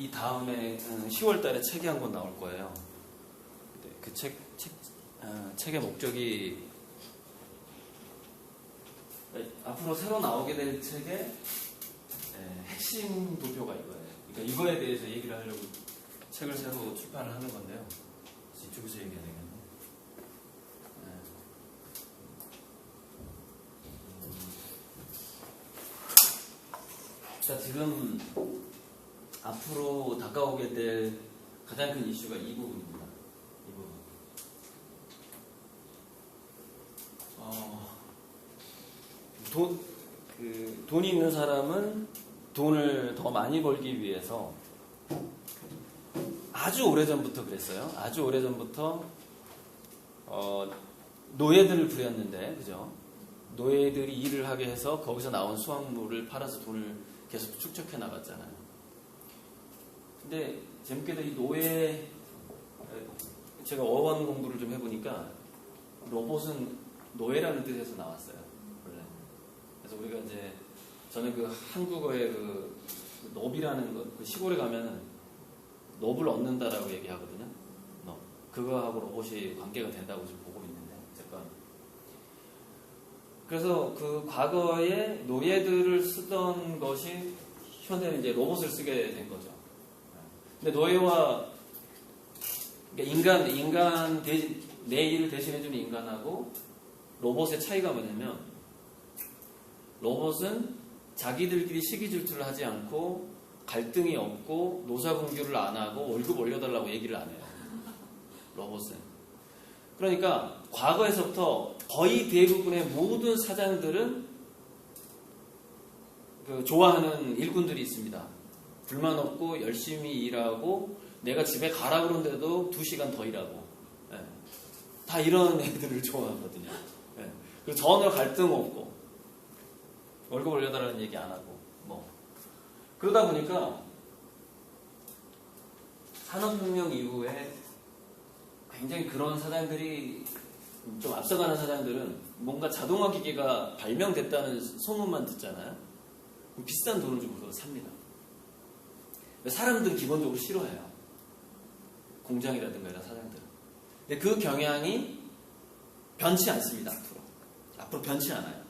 이 다음에 10월 달에 책이 한 권 나올 거예요. 그 책의 목적이 앞으로 새로 나오게 될 책의 핵심 도표가 이거예요. 그러니까 이거에 대해서 얘기를 하려고 책을 새로 출판을 하는 건데요. 이쪽에서 얘기해야 되겠네. 자, 지금 앞으로 다가오게 될 가장 큰 이슈가 이 부분입니다. 이 부분. 돈이 있는 사람은 돈을 더 많이 벌기 위해서 아주 오래전부터 그랬어요. 아주 오래전부터 노예들을 부렸는데, 그죠? 노예들이 일을 하게 해서 거기서 나온 수확물을 팔아서 돈을 계속 축적해 나갔잖아요. 근데 재밌게도 이 노예, 제가 어원 공부를 좀 해보니까 로봇은 노예라는 뜻에서 나왔어요, 원래. 그래서 우리가 이제 저는 그 한국어의 그 넙이라는 거, 그 시골에 가면 넙을 얻는다라고 얘기하거든요. 넙. 그거하고 로봇이 관계가 된다고 지금 보고 있는데, 어쨌건. 그래서 그 과거에 노예들을 쓰던 것이 현대는 이제 로봇을 쓰게 된 거죠. 근데 노예와 그러니까 내 일을 대신해주는 인간하고 로봇의 차이가 뭐냐면, 로봇은 자기들끼리 시기 질투를 하지 않고 갈등이 없고 노사 분규를 안 하고 월급 올려달라고 얘기를 안 해요. 로봇은. 그러니까 과거에서부터 거의 대부분의 모든 사장들은 좋아하는 일꾼들이 있습니다. 불만 없고 열심히 일하고 내가 집에 가라 그러는데도 2시간 더 일하고, 다 이런 애들을 좋아하거든요. 그리고 전혀 갈등 없고 월급 올려달라는 얘기 안 하고 뭐 그러다 보니까 산업혁명 이후에 굉장히 그런 사장들이 좀 앞서가는 사장들은 뭔가 자동화 기계가 발명됐다는 소문만 듣잖아요. 비싼 돈을 주고 그걸 삽니다. 사람들은 기본적으로 싫어해요. 공장이라든가 이런 사장들은. 근데 그 경향이 변치 않습니다. 앞으로 변치 않아요.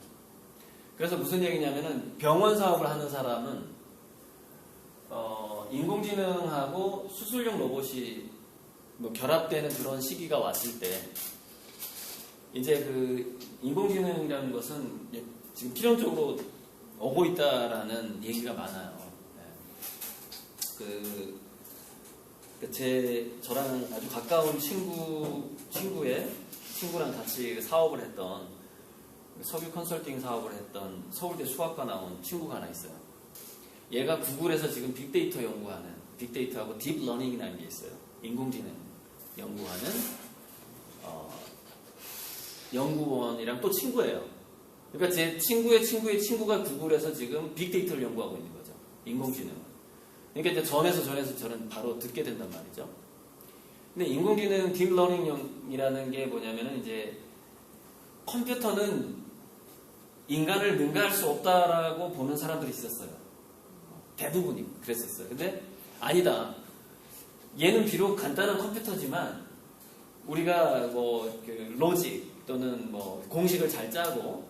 그래서 무슨 얘기냐면은 병원 사업을 하는 사람은 인공지능하고 수술용 로봇이 뭐 결합되는 그런 시기가 왔을 때 이제 그 인공지능이라는 것은 지금 필연적으로 오고 있다라는 얘기가 많아요. 저랑 아주 가까운 친구랑 같이 사업을 했던, 석유 컨설팅 사업을 했던 서울대 수학과 나온 친구가 하나 있어요. 얘가 구글에서 지금 빅데이터 연구하는, 빅데이터하고 딥러닝이라는 게 있어요. 인공지능 연구하는 연구원이랑 또 친구예요. 그러니까 제 친구의 친구가 구글에서 지금 빅데이터를 연구하고 있는 거죠. 인공지능을. 그러니까 이제 전에서 저는 바로 듣게 된단 말이죠. 근데 인공지능 딥러닝이라는 게 뭐냐면은 이제 컴퓨터는 인간을 능가할 수 없다라고 보는 사람들이 있었어요. 대부분이 그랬었어요. 근데 아니다. 얘는 비록 간단한 컴퓨터지만 우리가 뭐 로직 또는 뭐 공식을 잘 짜고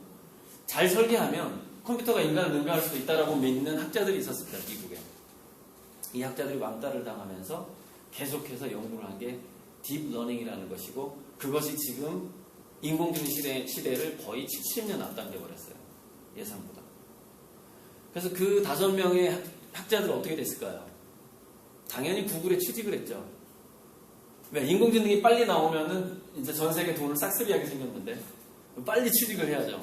잘 설계하면 컴퓨터가 인간을 능가할 수도 있다라고 믿는 학자들이 있었습니다. 미국에. 이 학자들이 왕따를 당하면서 계속해서 연구를 한 게 딥러닝이라는 것이고, 그것이 지금 인공지능 시대를 거의 70년 앞당겨 버렸어요. 예상보다. 그래서 그 5명의 학자들은 어떻게 됐을까요? 당연히 구글에 취직을 했죠. 왜? 인공지능이 빨리 나오면은 이제 전 세계 돈을 싹쓸이하게 생겼는데 빨리 취직을 해야죠.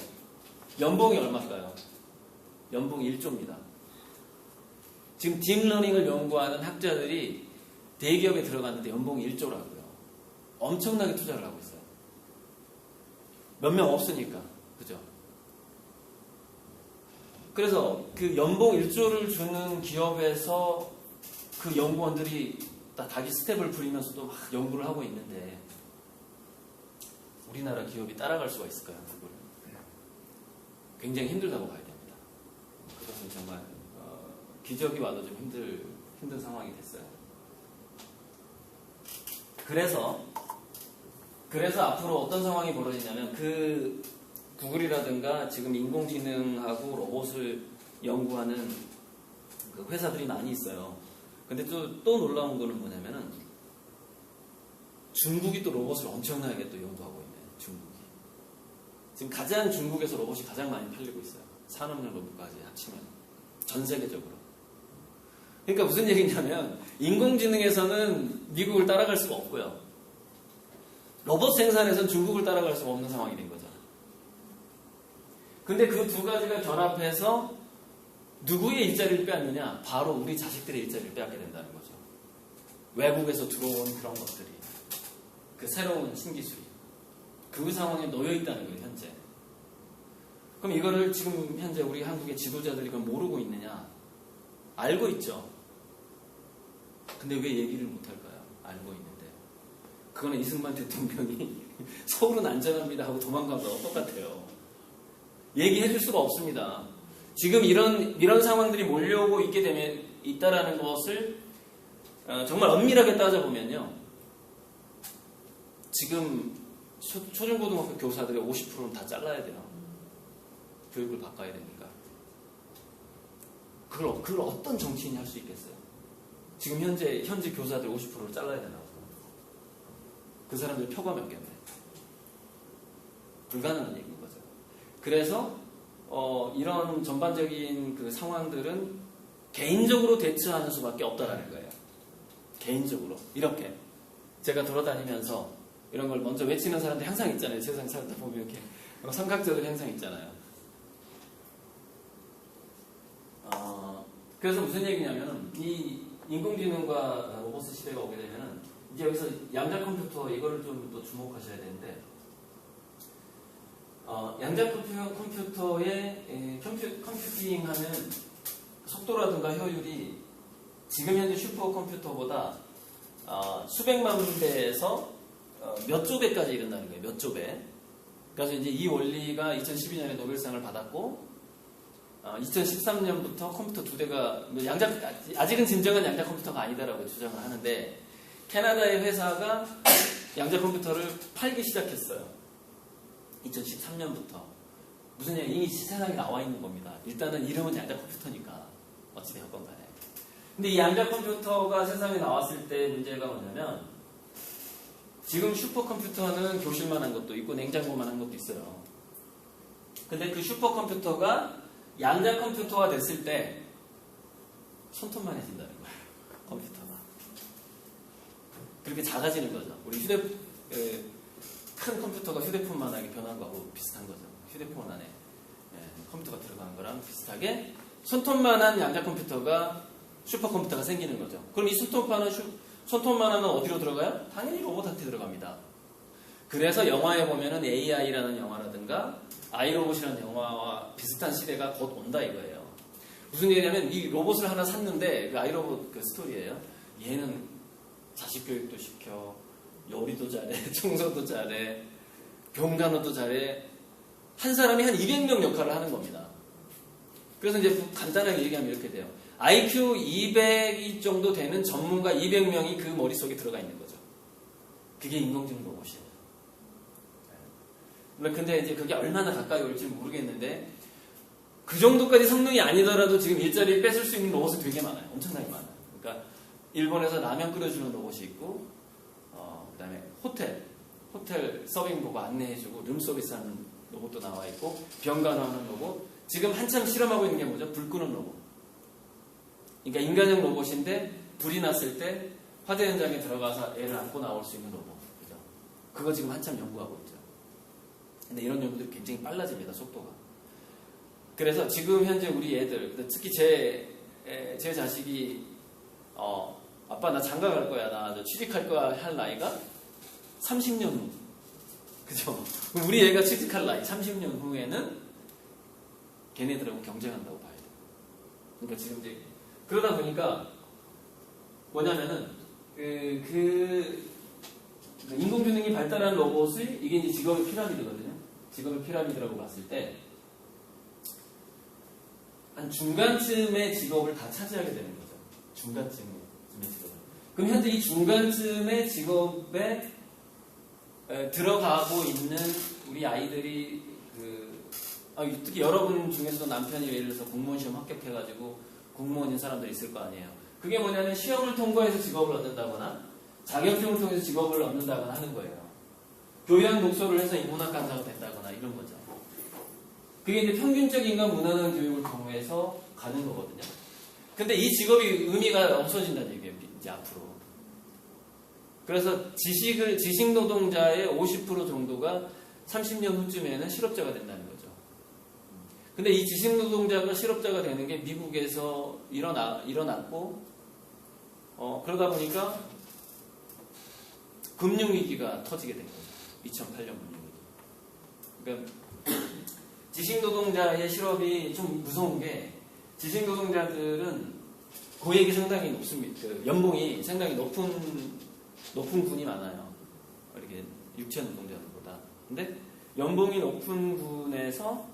연봉이 얼마일까요? 연봉 1조입니다. 지금 딥러닝을 연구하는 학자들이 대기업에 들어갔는데 연봉이 1조라고요. 엄청나게 투자를 하고 있어요. 몇 명 없으니까. 그죠? 그래서 그 연봉 1조를 주는 기업에서 그 연구원들이 자기 스텝을 부리면서도 막 연구를 하고 있는데 우리나라 기업이 따라갈 수가 있을까요? 그걸 굉장히 힘들다고 봐야 됩니다. 그것은 정말 기적이 와도 좀 힘든 상황이 됐어요. 그래서 앞으로 어떤 상황이 벌어지냐면 그 구글이라든가 지금 인공지능하고 로봇을 연구하는 그 회사들이 많이 있어요. 근데 또 놀라운 거는 뭐냐면은 중국이 또 로봇을 엄청나게 또 연구하고 있네. 중국이. 지금 중국에서 로봇이 가장 많이 팔리고 있어요. 산업용 로봇까지 합치면 전 세계적으로. 그러니까 무슨 얘기냐면 인공지능에서는 미국을 따라갈 수가 없고요. 로봇 생산에서는 중국을 따라갈 수가 없는 상황이 된 거죠. 근데 그 두 가지가 결합해서 누구의 일자리를 빼앗느냐? 바로 우리 자식들의 일자리를 빼앗게 된다는 거죠. 외국에서 들어온 그런 것들이. 그 새로운 신기술이. 그 상황에 놓여 있다는 거예요, 현재. 그럼 이거를 지금 현재 우리 한국의 지도자들이 그걸 모르고 있느냐? 알고 있죠. 근데 왜 얘기를 못할까요? 알고 있는데. 그거는 이승만 대통령이 서울은 안전합니다 하고 도망간 거랑 똑같아요. 얘기해 줄 수가 없습니다. 지금 이런 상황들이 몰려오고 있다라는 것을 정말 엄밀하게 따져보면요. 지금 초중고등학교 교사들의 50%는 다 잘라야 돼요. 교육을 바꿔야 되니까. 그걸 어떤 정치인이 할 수 있겠어요? 지금 현재 교사들 50%를 잘라야 되나? 그 사람들 표가 몇 개인데. 불가능한 얘기인 거죠. 그래서 이런 전반적인 그 상황들은 개인적으로 대처하는 수밖에 없다라는 거예요. 개인적으로. 이렇게. 제가 돌아다니면서 이런 걸 먼저 외치는 사람들 항상 있잖아요. 세상 살다 보면 이렇게. 삼각자들 항상 있잖아요. 그래서 무슨 얘기냐면은 이 인공지능과 로봇 시대가 오게 되면은 이제 여기서 양자 컴퓨터 이거를 좀 또 주목하셔야 되는데 양자 컴퓨터의 컴퓨팅하는 속도라든가 효율이 지금 현재 슈퍼컴퓨터보다 수백만 배에서 몇 조 배까지 이른다는 거예요. 몇 조 배. 그래서 이제 이 원리가 2012년에 노벨상을 받았고 2013년부터 컴퓨터 두 대가 아직은 진정한 양자 컴퓨터가 아니다라고 주장을 하는데 캐나다의 회사가 양자 컴퓨터를 팔기 시작했어요. 2013년부터. 무슨 얘기? 이미 세상에 나와 있는 겁니다. 일단은 이름은 양자 컴퓨터니까 어찌되었건 간에. 근데 이 양자 컴퓨터가 세상에 나왔을 때 문제가 뭐냐면 지금 슈퍼컴퓨터는 교실만한 것도 있고 냉장고만한 것도 있어요. 근데 그 슈퍼컴퓨터가 양자 컴퓨터가 됐을 때 손톱만 해진다는 거예요. 컴퓨터가. 그렇게 작아지는 거죠. 우리 큰 컴퓨터가 휴대폰만하게 변한 거하고 비슷한 거죠. 휴대폰 안에 컴퓨터가 들어가는 거랑 비슷하게 손톱만한 양자 컴퓨터가 슈퍼컴퓨터가 생기는 거죠. 그럼 이 손톱만하면 어디로 들어가요? 당연히 로봇한테 들어갑니다. 그래서 영화에 보면은 AI라는 영화라든가 아이로봇이라는 영화와 비슷한 시대가 곧 온다 이거예요. 무슨 얘기냐면 이 로봇을 하나 샀는데 그 아이로봇 그 스토리예요. 얘는 자식 교육도 시켜, 요리도 잘해, 청소도 잘해, 병간호도 잘해. 한 사람이 한 200명 역할을 하는 겁니다. 그래서 이제 간단하게 얘기하면 이렇게 돼요. IQ 200 정도 되는 전문가 200명이 그 머릿속에 들어가 있는 거죠. 그게 인공지능 로봇이에요. 근데 이제 그게 얼마나 가까이 올지 모르겠는데 그 정도까지 성능이 아니더라도 지금 일자리를 뺏을 수 있는 로봇은 되게 많아요. 엄청나게 많아요. 그러니까 일본에서 라면 끓여주는 로봇이 있고 그 다음에 호텔 서빙 보고 안내해주고 룸서비스 하는 로봇도 나와 있고 병간호하는 로봇. 지금 한참 실험하고 있는 게 뭐죠? 불 끄는 로봇. 그러니까 인간형 로봇인데 불이 났을 때 화재 현장에 들어가서 애를 안고 나올 수 있는 로봇. 그죠? 그거 지금 한참 연구하고 있죠. 근데 이런 연구들이 굉장히 빨라집니다. 속도가. 그래서 지금 현재 우리 애들, 특히 제 자식이 아빠 나 장가 갈 거야, 나 취직할 거야 할 나이가 30년 후. 그죠? 그럼 우리 애가 취직할 나이 30년 후에는 걔네들하고 경쟁한다고 봐야 돼요. 그러니까 지금 이제 그러다 보니까 뭐냐면은 인공지능이 발달한 로봇을 이게 이제 직업의 피라미드거든요. 직업의 피라미드라고 봤을 때 한 중간쯤의 직업을 다 차지하게 되는 거죠. 중간쯤의 직업. 그럼 현재 이 중간쯤의 직업에 들어가고 있는 우리 아이들이 특히 여러분 중에서도 남편이 예를 들어서 공무원 시험 합격해가지고 공무원인 사람들이 있을 거 아니에요. 그게 뭐냐면 시험을 통과해서 직업을 얻는다거나 자격증을 통해서 직업을 얻는다거나 하는 거예요. 교양 독서를 해서 인문학 강사가 된다거나 이런 거죠. 그게 이제 평균적인 인간 무난한 교육을 경우해서 가는 거거든요. 근데 이 직업이 의미가 없어진다는 얘기예요, 이제 앞으로. 그래서 지식 노동자의 50% 정도가 30년 후쯤에는 실업자가 된다는 거죠. 근데 이 지식 노동자가 실업자가 되는 게 미국에서 일어났고, 그러다 보니까 금융위기가 터지게 된 거죠. 2008년 금융위기. 그러니까 지식 노동자의 실업이 좀 무서운 게, 지식 노동자들은 고액이 상당히 높습니다. 연봉이 상당히 높은 군이 많아요. 이렇게 육체 노동자들보다. 근데 연봉이 높은 군에서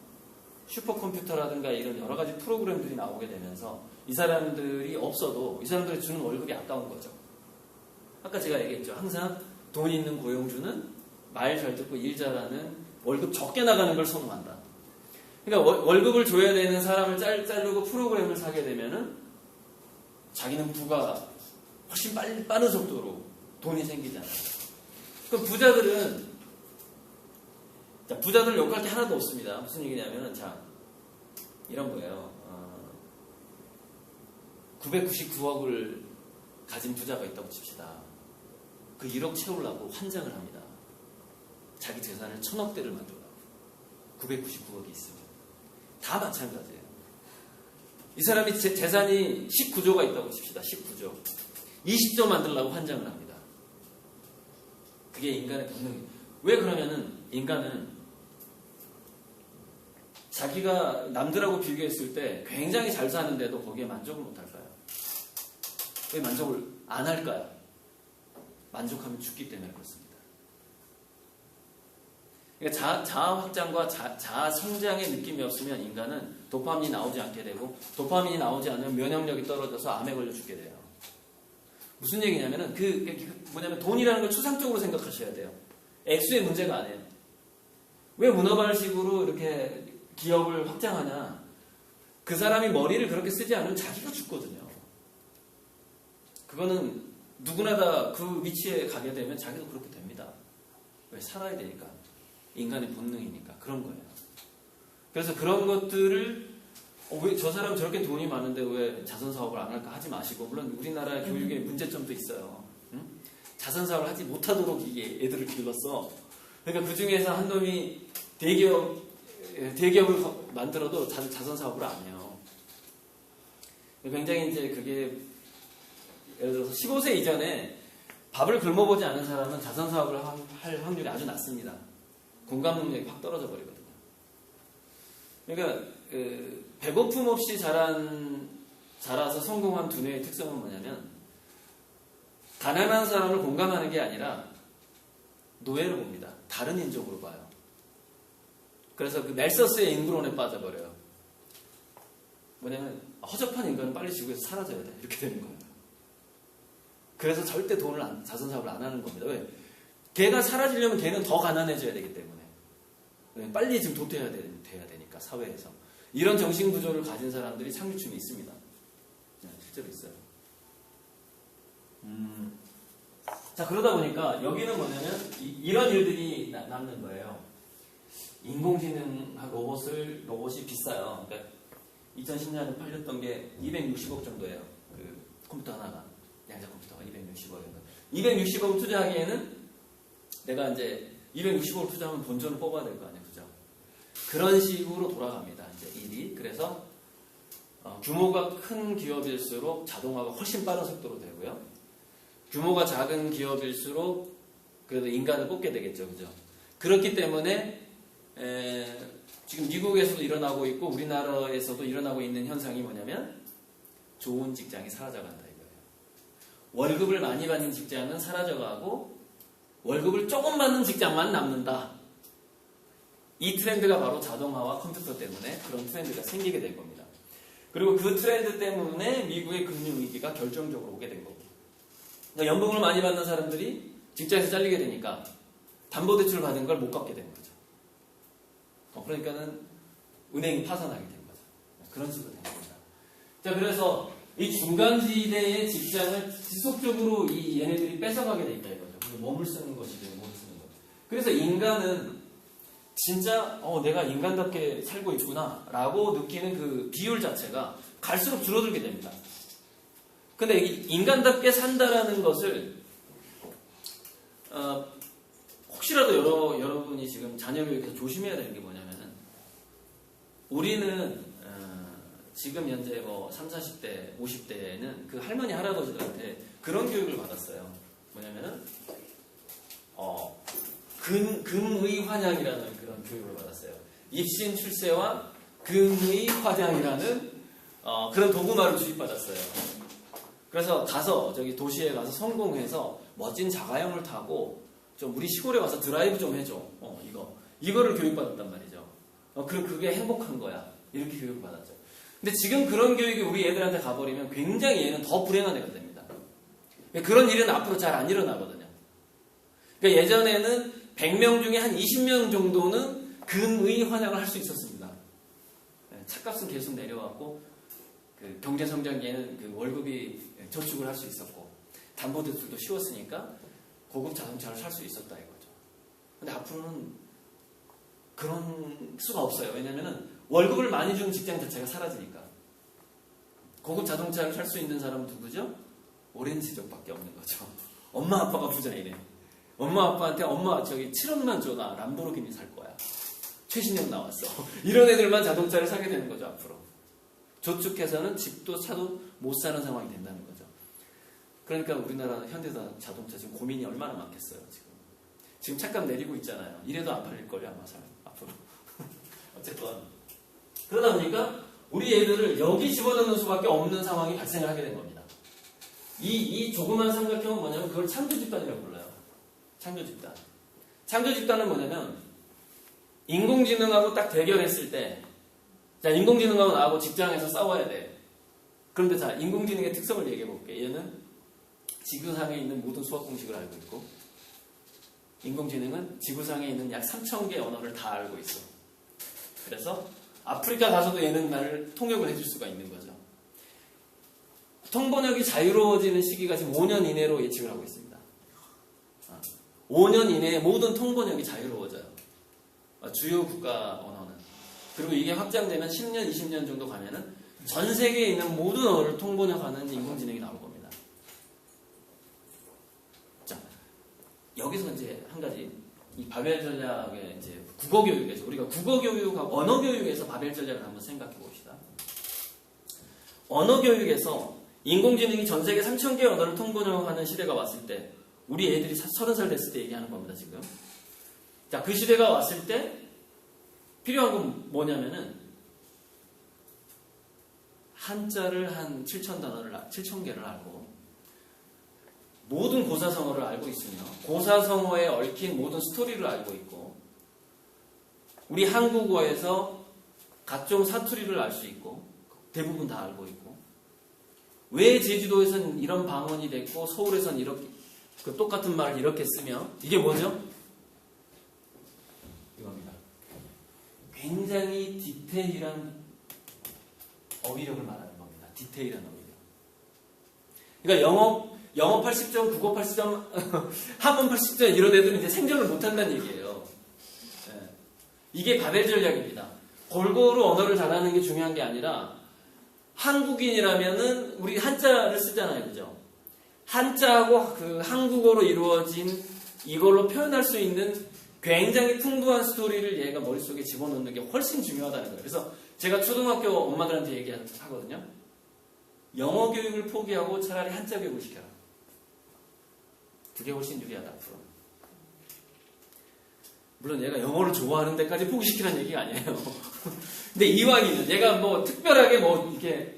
슈퍼컴퓨터라든가 이런 여러 가지 프로그램들이 나오게 되면서 이 사람들이 없어도 이 사람들이 주는 월급이 아까운 거죠. 아까 제가 얘기했죠. 항상 돈 있는 고용주는 말 잘 듣고 일 잘하는 월급 적게 나가는 걸 선호한다. 그러니까 월급을 줘야 되는 사람을 자르고 프로그램을 사게 되면은 자기는 부가 훨씬 빠른 속도로 돈이 생기잖아요. 그럼 부자들은 욕할 게 하나도 없습니다. 무슨 얘기냐면은 이런 거예요. 999억을 가진 부자가 있다고 칩시다. 그 1억 채우려고 환장을 합니다. 자기 재산을 1000억대를 만들려고. 999억이 있으면. 다 마찬가지예요. 이 사람이 재산이 19조가 있다고 칩시다. 19조. 20조 만들려고 환장을 합니다. 그게 인간의 본능이에요. 왜 그러냐면 인간은 자기가 남들하고 비교했을 때 굉장히 잘 사는데도 거기에 만족을 못 할까요? 왜 만족을 안 할까요? 만족하면 죽기 때문에 그렇습니다. 그러니까 자아 확장과 자아 성장의 느낌이 없으면 인간은 도파민이 나오지 않게 되고, 도파민이 나오지 않으면 면역력이 떨어져서 암에 걸려 죽게 돼요. 무슨 얘기냐면은 뭐냐면 돈이라는 걸 추상적으로 생각하셔야 돼요. 액수의 문제가 아니에요. 왜 문어발식으로 이렇게 기업을 확장하냐? 그 사람이 머리를 그렇게 쓰지 않으면 자기가 죽거든요. 그거는 누구나 다 그 위치에 가게 되면 자기도 그렇게 됩니다. 왜? 살아야 되니까. 인간의 본능이니까. 그런 거예요. 그래서 그런 것들을 왜 저 사람 저렇게 돈이 많은데 왜 자선사업을 안 할까 하지 마시고, 물론 우리나라 교육의 문제점도 있어요. 응? 자선사업을 하지 못하도록 이게 애들을 길렀어. 그러니까 그 중에서 한 놈이 대기업을 만들어도 자선사업을 안 해요. 굉장히 이제 그게 예를 들어서 15세 이전에 밥을 굶어보지 않은 사람은 자선사업을 할 확률이 아주 낮습니다. 공감 능력이 확 떨어져 버리거든요. 그러니까 배고픔 없이 자라서 성공한 두뇌의 특성은 뭐냐면, 가난한 사람을 공감하는 게 아니라 노예로 봅니다. 다른 인종으로 봐요. 그래서 그 멜서스의 인구론에 빠져버려요. 뭐냐면 허접한 인간은 빨리 지구에서 사라져야 돼. 이렇게 되는 거예요. 그래서 절대 자선사업을 안 하는 겁니다. 왜? 걔가 사라지려면 걔는 더 가난해져야 되기 때문에. 빨리 지금 도태해야 되니까, 사회에서. 이런 정신구조를 가진 사람들이 상류층에 있습니다. 실제로 있어요. 자, 그러다 보니까 여기는 뭐냐면 이런 일들이 남는 거예요. 인공지능하고 로봇이 비싸요. 그러니까 2010년에 팔렸던 게 260억 정도예요. 그 컴퓨터 하나가. 양자 컴퓨터가 260억이에요. 260억 투자하기에는 내가 이제 260억을 투자하면 본전을 뽑아야 될 거 아니에요. 그죠? 그런 식으로 돌아갑니다. 이제 일이. 그래서 규모가 큰 기업일수록 자동화가 훨씬 빠른 속도로 되고요. 규모가 작은 기업일수록 그래도 인간을 뽑게 되겠죠. 그죠? 그렇기 때문에 지금 미국에서도 일어나고 있고 우리나라에서도 일어나고 있는 현상이 뭐냐면, 좋은 직장이 사라져간다 이거예요. 월급을 많이 받는 직장은 사라져가고 월급을 조금 받는 직장만 남는다. 이 트렌드가 바로 자동화와 컴퓨터 때문에 그런 트렌드가 생기게 될 겁니다. 그리고 그 트렌드 때문에 미국의 금융위기가 결정적으로 오게 된 거고. 그러니까 연봉을 많이 받는 사람들이 직장에서 잘리게 되니까 담보대출 받은 걸 못 갚게 되는 거죠. 그러니까는 은행이 파산하게 된 거죠. 그런 식으로 된 겁니다. 자, 그래서 이 중간지대의 직장을 지속적으로 이 얘네들이 뺏어가게 돼 있다 이거죠. 몸을 쓰는 것이든 몸을 쓰는 것. 그래서 인간은 진짜 내가 인간답게 살고 있구나 라고 느끼는 그 비율 자체가 갈수록 줄어들게 됩니다. 근데 인간답게 산다라는 것을 혹시라도 여러분이 지금 자녀 교육에서 조심해야 되는 게 뭐냐면은 우리는 지금 현재 30, 40대, 50대에는 그 할머니, 할아버지들한테 그런 교육을 받았어요. 뭐냐면은 금의 환양이라는 그런 교육을 받았어요. 입신 출세와 금의 환양이라는 그런 도구마를 주입받았어요. 그래서 저기 도시에 가서 성공해서 멋진 자가용을 타고 좀 우리 시골에 와서 드라이브 좀 해줘. 이거를 교육받았단 말이죠. 그게 행복한 거야. 이렇게 교육을 받았죠. 근데 지금 그런 교육이 우리 애들한테 가버리면 굉장히 얘는 더 불행한 애가 됩니다. 그런 일은 앞으로 잘 안 일어나거든요. 그러니까 예전에는 100명 중에 한 20명 정도는 금의 환양을 할 수 있었습니다. 차값은 계속 내려왔고 그 경제성장기에는 그 월급이 저축을 할 수 있었고 담보대출도 쉬웠으니까 고급 자동차를 살 수 있었다 이거죠. 근데 앞으로는 그런 수가 없어요. 왜냐면은 월급을 많이 주는 직장 자체가 사라지니까. 고급 자동차를 살 수 있는 사람은 누구죠? 오렌지족밖에 없는 거죠. 엄마 아빠가 부자이래. 엄마 아빠한테 엄마 저기 7억만 줘 나 람보르기니 살 거야. 최신형 나왔어. 이런 애들만 자동차를 사게 되는 거죠 앞으로. 저축해서는 집도 차도 못 사는 상황이 된다는 거죠. 그러니까 우리나라 현대자동차 지금 고민이 얼마나 많겠어요 지금 차값 내리고 있잖아요. 이래도 안 팔릴 거예요 아마 앞으로. 어쨌든 그러다 보니까 우리 애들을 여기 집어넣는 수밖에 없는 상황이 발생을 하게 된 겁니다. 이 조그만 삼각형은 뭐냐면 그걸 창조집단이라고 불러요. 창조집단. 창조집단은 뭐냐면 인공지능하고 딱 대결했을 때 자, 인공지능하고 나하고 직장에서 싸워야 돼. 그런데 자, 인공지능의 특성을 얘기해 볼게. 얘는 지구상에 있는 모든 수학 공식을 알고 있고 인공지능은 지구상에 있는 약 3,000개 언어를 다 알고 있어. 그래서 아프리카 가서도 얘는 나를 통역을 해줄 수가 있는 거죠. 통번역이 자유로워지는 시기가 지금 5년 이내로 예측을 하고 있습니다. 5년 이내에 모든 통번역이 자유로워져요. 주요 국가 언어는. 그리고 이게 확장되면 10년, 20년 정도 가면은 전 세계에 있는 모든 언어를 통번역하는 인공지능이 나올 겁니다. 자, 여기서 이제 한 가지 이 바벨 전략의 이제 국어 교육에서 우리가 국어 교육하고 언어 교육에서 바벨 전략을 한번 생각해 봅시다. 언어 교육에서 인공지능이 전 세계 3,000개 언어를 통번역하는 시대가 왔을 때 우리 애들이 30살 됐을 때 얘기하는 겁니다, 지금. 자, 그 시대가 왔을 때 필요한 건 뭐냐면은 한자를 한 7,000개를 알고 모든 고사성어를 알고 있으며 고사성어에 얽힌 모든 스토리를 알고 있고 우리 한국어에서 각종 사투리를 알 수 있고 대부분 다 알고 있고 왜 제주도에서는 이런 방언이 됐고 서울에서는 이렇게 그 똑같은 말을 이렇게 쓰며 이게 뭐죠? 이겁니다. 굉장히 디테일한 어휘력을 말하는 겁니다. 디테일한 어휘력. 그러니까 영어 80점, 국어 80점, 한문 80점 이런 애들은 이제 생존을 못한다는 얘기예요. 네. 이게 바벨 전략입니다. 골고루 언어를 잘하는 게 중요한 게 아니라 한국인이라면은 우리 한자를 쓰잖아요, 그죠? 한자하고 그 한국어로 이루어진 이걸로 표현할 수 있는 굉장히 풍부한 스토리를 얘가 머릿속에 집어넣는 게 훨씬 중요하다는 거예요. 그래서 제가 초등학교 엄마들한테 얘기하거든요. 영어 교육을 포기하고 차라리 한자 교육을 시켜라. 그게 훨씬 유리하다, 앞으로. 물론 얘가 영어를 좋아하는 데까지 포기시키라는 얘기가 아니에요. 근데 이왕이면 얘가 뭐 특별하게 뭐 이렇게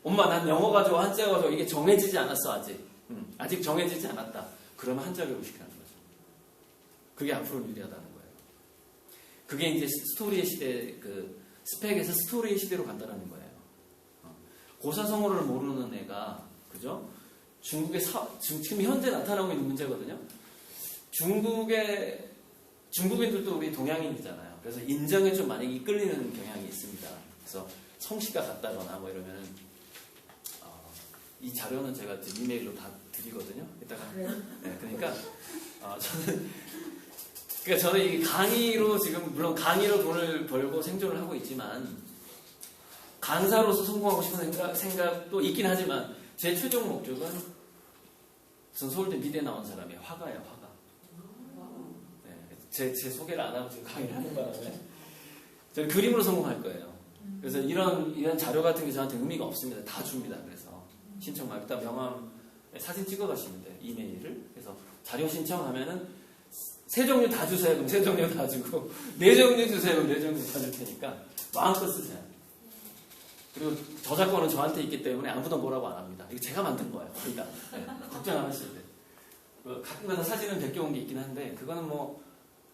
엄마 난 영어가 좋아, 한자가 좋아 이게 정해지지 않았어, 아직. 아직 정해지지 않았다. 그러면 한자 교육을 시키라는 거죠. 그게 앞으로 유리하다는 거예요. 그게 이제 스토리의 시대, 그 스펙에서 스토리의 시대로 간다는 거예요. 고사성어를 모르는 애가, 그죠? 지금 현재 나타나고 있는 문제거든요. 중국인들도 우리 동양인이잖아요. 그래서 인정에 좀 많이 이끌리는 경향이 있습니다. 그래서 성씨가 같다거나 뭐 이러면은, 이 자료는 제가 이메일로 다 드리거든요. 이따가. 네, 그러니까, 저는 이 강의로 지금, 물론 강의로 돈을 벌고 생존을 하고 있지만, 강사로서 성공하고 싶은 생각도 있긴 하지만, 제 최종 목적은, 전 서울대 미대 나온 사람이에요. 화가예요, 화가. 네, 제 소개를 안 하고 지금 강의를 하는 바람에, 저는 그림으로 성공할 거예요. 그래서 이런 자료 같은 게 저한테 의미가 없습니다. 다 줍니다. 그래서 신청 말고, 딱 명함, 사진 찍어 가시면 돼요. 이메일을. 그래서 자료 신청하면은, 세 종류 다 주세요. 그럼 세 종류 다 주고, 네 종류 주세요. 그럼 네 종류 다 줄 테니까 마음껏 쓰세요. 그리고 저작권은 저한테 있기 때문에 아무도 뭐라고 안 합니다. 이거 제가 만든 거예요. 거의 다. 네, 걱정 안 하셔도 돼요. 가끔가다 사진은 베껴온 게 있긴 한데 그거는 뭐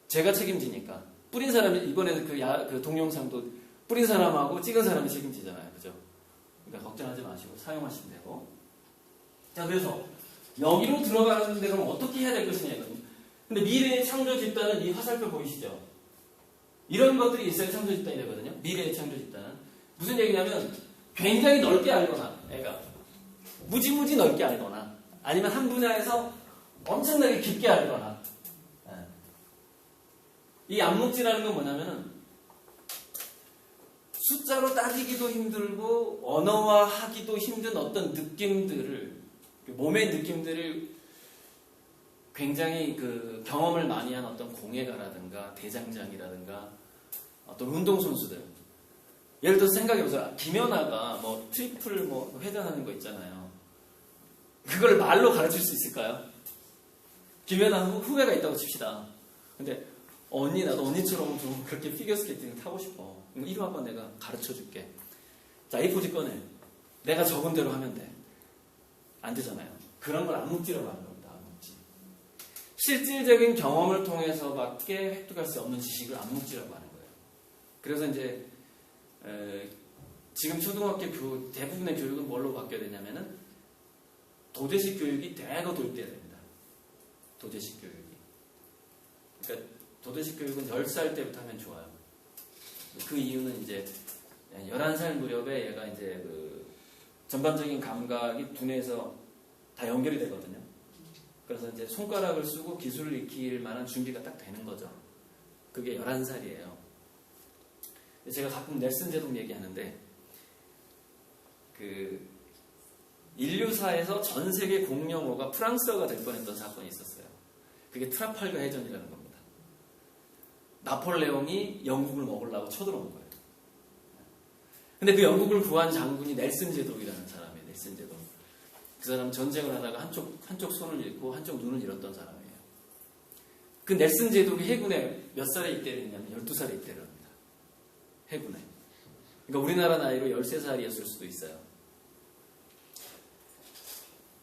제가 책임지니까. 뿌린 사람이 이번에 그 동영상도 뿌린 사람하고 찍은 사람이 책임지잖아요. 그죠? 그러니까 걱정하지 마시고 사용하시면 되고. 자, 그래서 여기로 들어가는 데는 어떻게 해야 될 것이냐 이거든요. 근데 미래의 창조 집단은 이 화살표 보이시죠? 이런 것들이 있어야 창조 집단이 되거든요. 미래의 창조 집단은. 무슨 얘기냐면 굉장히 넓게 알거나, 그러니까 무지무지 넓게 알거나, 아니면 한 분야에서 엄청나게 깊게 알거나. 이 암묵지라는 건 뭐냐면은 숫자로 따지기도 힘들고 언어화하기도 힘든 어떤 느낌들을, 몸의 느낌들을 굉장히 경험을 많이 한 어떤 공예가라든가 대장장이라든가 어떤 운동선수들, 예를 들어서 생각해보세요. 김연아가 뭐 트리플 뭐 회전하는 거 있잖아요. 그걸 말로 가르칠 수 있을까요? 김연아 후배가 있다고 칩시다. 근데 언니, 나도 언니처럼 좀 그렇게 피겨스케이팅 타고 싶어. 이리 와봐, 내가 가르쳐 줄게. 자, 이 포즈 꺼내. 내가 적은 대로 하면 돼. 안 되잖아요. 그런 걸 암묵지라고 하는 겁니다. 실질적인 경험을 통해서밖에 획득할 수 없는 지식을 암묵지라고 하는 거예요. 그래서 이제 지금 초등학교 대부분의 교육은 뭘로 바뀌어야 되냐면은 도제식 교육이 대거 도입돼야 됩니다. 도제식 교육이. 그러니까 도제식 교육은 10살 때부터 하면 좋아요. 그 이유는 이제 11살 무렵에 얘가 이제 전반적인 감각이 두뇌에서 다 연결이 되거든요. 그래서 이제 손가락을 쓰고 기술을 익힐 만한 준비가 딱 되는 거죠. 그게 11살이에요. 제가 가끔 넬슨 제독 얘기하는데, 인류사에서 전 세계 공용어가 프랑스어가 될 뻔했던 사건이 있었어요. 그게 트라팔가 해전이라는 겁니다. 나폴레옹이 영국을 먹으려고 쳐들어온 거예요. 근데 그 영국을 구한 장군이 넬슨 제독이라는 사람이에요. 넬슨 제독. 그 사람은 전쟁을 하다가 한쪽 손을 잃고 한쪽 눈을 잃었던 사람이에요. 그 넬슨 제독이 해군에 몇 살에 입대를 했냐면 12살에 입대를 합니다. 해군에. 그러니까 우리나라 나이로 13살이었을 수도 있어요.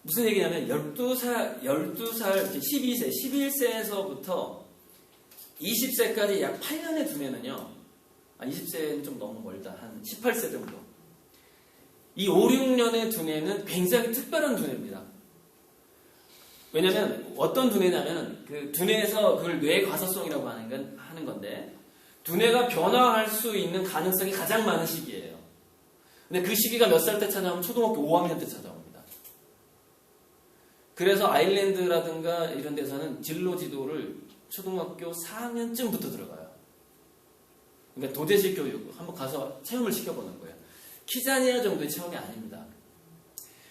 무슨 얘기냐면 12살, 12세, 11세에서부터 20세까지 약 8년의 두뇌는요. 20세는 좀 너무 멀다. 한 18세 정도. 이 5, 6년의 두뇌는 굉장히 특별한 두뇌입니다. 왜냐면 어떤 두뇌냐면 그 두뇌에서 그걸 뇌 과서성이라고 하는 건데, 두뇌가 변화할 수 있는 가능성이 가장 많은 시기예요. 근데 그 시기가 몇 살 때 찾아오면 초등학교 5학년 때 찾아옵니다. 그래서 아일랜드라든가 이런 데서는 진로 지도를 초등학교 4학년쯤부터 들어가요. 그러니까 도제식 교육 한번 가서 체험을 시켜보는 거예요. 키자니아 정도의 체험이 아닙니다.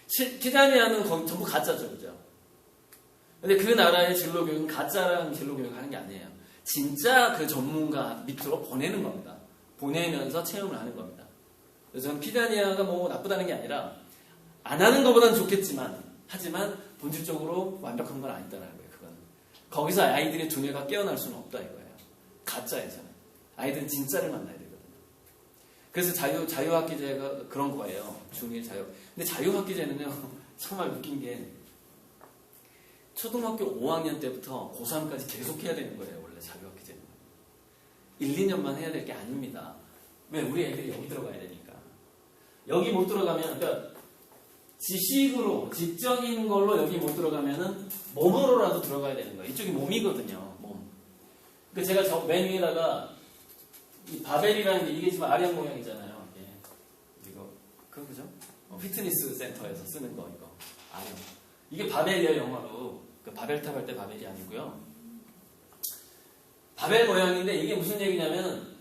키자니아는 거기 전부 가짜죠, 그죠? 근데 그 나라의 진로 교육은 가짜랑 진로 교육을 하는 게 아니에요. 진짜 그 전문가 밑으로 보내는 겁니다. 보내면서 체험을 하는 겁니다. 그래서 저는 키자니아가 뭐 나쁘다는 게 아니라 안 하는 것보다는 좋겠지만, 하지만 본질적으로 완벽한 건 아니다라는 거예요. 그건 거기서 아이들의 두뇌가 깨어날 수는 없다 이거예요. 가짜에서는 아이들은 진짜를 만나야 되거든요. 그래서 자유학기제가 그런 거예요. 중1 자유. 근데 자유학기제는요 정말 웃긴 게 초등학교 5학년 때부터 고3까지 계속 해야 되는 거예요. 원래 자유학기제는 1, 2년만 해야 될 게 아닙니다. 왜? 우리 애들이 여기 들어가야 되니까. 여기 못 들어가면, 그러니까 지식으로, 지적인 걸로 여기 못 들어가면은 몸으로라도 들어가야 되는 거예요. 이쪽이 몸이거든요. 몸. 그러니까 제가 저 맨 위에다가 이 바벨이라는 게 이게 지금 아령 모양이잖아요. 이거 그죠? 피트니스 센터에서 쓰는 거 이거 아령. 이게 바벨이에요 영어로. 그 바벨탑 할 때 바벨이 아니고요. 바벨 모양인데 이게 무슨 얘기냐면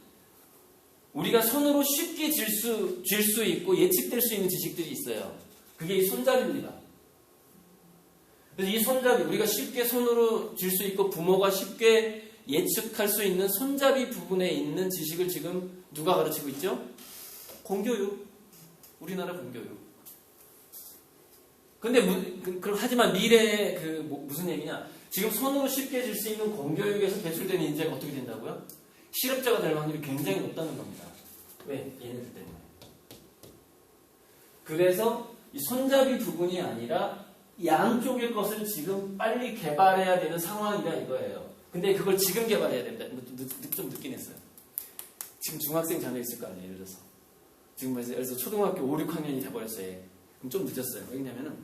우리가 손으로 쉽게 쥘 수 있고 예측될 수 있는 지식들이 있어요. 그게 이 손잡이입니다. 그래서 이 손잡이, 우리가 쉽게 손으로 쥘 수 있고 부모가 쉽게 예측할 수 있는 손잡이 부분에 있는 지식을 지금 누가 가르치고 있죠? 공교육. 우리나라 공교육. 근데 하지만 미래에 무슨 얘기냐? 지금 손으로 쉽게 쥘 수 있는 공교육에서 배출되는 인재가 어떻게 된다고요? 실업자가 될 확률이 굉장히 높다는 겁니다. 왜? 얘네들 때문에. 그래서 이 손잡이 부분이 아니라 양쪽의 것을 지금 빨리 개발해야 되는 상황이다 이거예요. 근데 그걸 지금 개발해야 된다. 좀 늦긴 했어요. 지금 중학생 자녀 있을 거 아니에요. 예를 들어서. 지금 예를 들어서 초등학교 5, 6학년이 돼버렸어요. 그럼 좀 늦었어요. 왜냐면은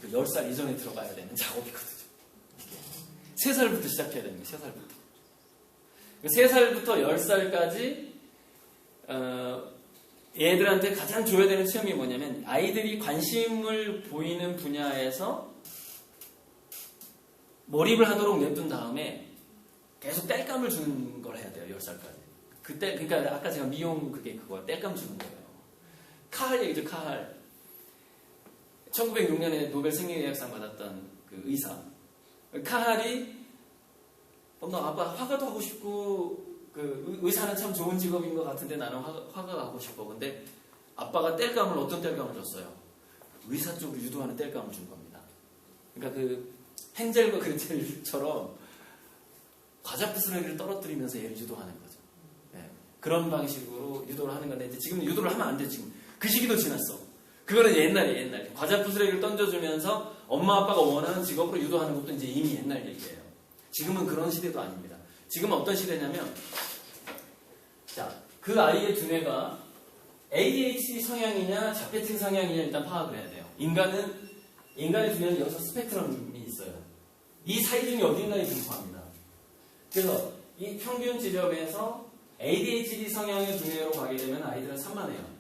10살 이전에 들어가야 되는 작업이거든요. 3살부터 시작해야 되는 거예요. 3살부터. 3살부터 10살까지 얘들한테 가장 줘야 되는 체험이 뭐냐면 아이들이 관심을 보이는 분야에서 몰입을 하도록 냅둔 다음에 계속 땔감을 주는 걸 해야 돼요. 10살까지. 그때 그러니까 아까 제가 미용 그거 땔감 주는 거예요. 카할 얘기죠. 카할. 1906년에 노벨 생리의학상 받았던 그 의사. 카할이 너 아빠 화가도 하고 싶고 의사는 참 좋은 직업인 것 같은데 나는 화가가 하고 싶어. 근데 아빠가 땔감을 어떤 땔감을 줬어요? 의사 쪽으로 유도하는 땔감을 준 겁니다. 그러니까 헨젤과 그레텔처럼 과자 부스러기를 떨어뜨리면서 얘를 유도하는 거죠. 네. 그런 방식으로 유도를 하는 건데 지금 유도를 하면 안 돼. 지금 그 시기도 지났어. 그거는 옛날에 과자 부스러기를 던져주면서 엄마 아빠가 원하는 직업으로 유도하는 것도 이제 이미 옛날 얘기예요. 지금은 그런 시대도 아닙니다. 지금은 어떤 시대냐면 자, 그 아이의 두뇌가 ADHD 성향이냐 자폐증 성향이냐 일단 파악을 해야 돼요. 인간의 두뇌는 여기서 스펙트럼이 있어요. 이 사이 중에 어딘가에 분포합니다. 그래서 이 평균 지점에서 ADHD 성향의 두뇌로 가게 되면 아이들은 산만해요.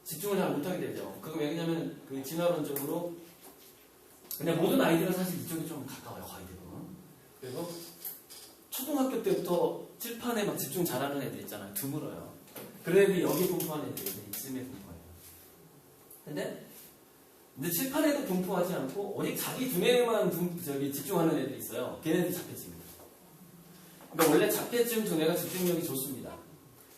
집중을 잘 못하게 되죠. 그거 왜냐면 진화론적으로 근데 모든 아이들은 사실 이쪽이 좀 가까워요. 거의 대부분. 그리고 초등학교 때부터 칠판에 막 집중 잘하는 애들 있잖아요. 드물어요. 그런 애들이 여기 분포하는 애들이 이쯤에 분포해요. 근데 칠판에도 분포하지 않고 오직 자기 두뇌에만 집중하는 애들이 있어요. 걔네들이 자폐증입니다. 그러니까 원래 자폐증 두뇌가 집중력이 좋습니다.